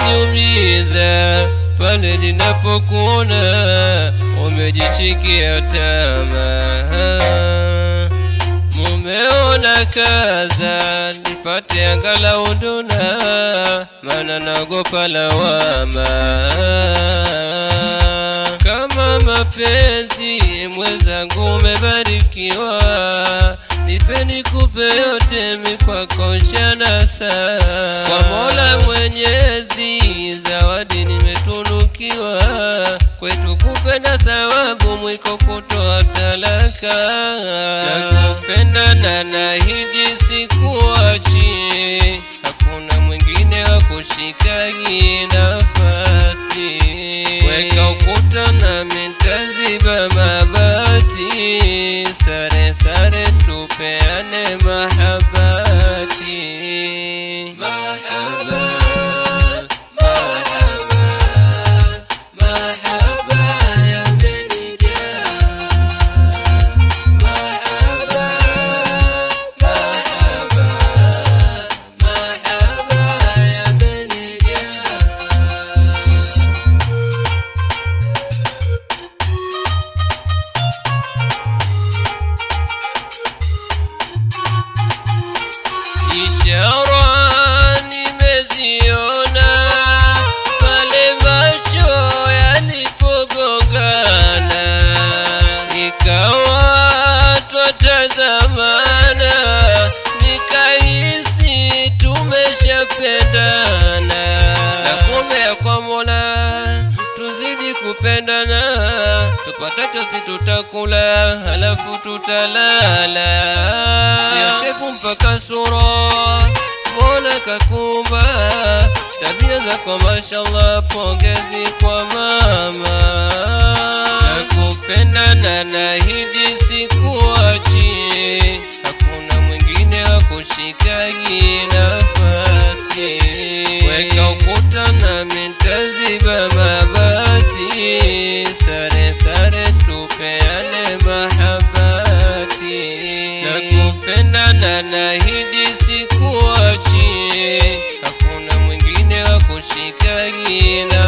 Kinachoniumiza pale ninapokuona umejishikia tamaa. Mumeona kaza nipate angalau duna, maana naogopa lawama. Kama mapenzi mwenzangu umebarikiwa, nipe nikupe yote mikwako shanasa. Kwa Mola Mwenyezi zawadi nimetunukiwa, kwetu kupenda thawabu mwiko kutoa talaka. Nakupenda na nahidi sikuachi, hakuna mwingine wa kushika hii nafasi. Weka ukuta na mitaziba mabati, sare sare tupeane mahabati. Ishara nimeziona pale macho yalipogongana, ikawa twatazamana, nikahisi tumeshapendana. Nakuombea kwa Mola tuzidi kupendana, tupatacho si tutakula halafu tutalala. Sio shepu mpaka sura Mola kakumba, tabia zako mashallah pongezi kwa mama. Nakupenda na nahidi sikuachi, hakuna mwingine wa kushika hii nafasi. Weka ukuta na mitaziba mabati, sare sare tupeane mahabati. Nakupenda na nahidi sikuachi, hakuna mwingine wa kushika hii nafasi.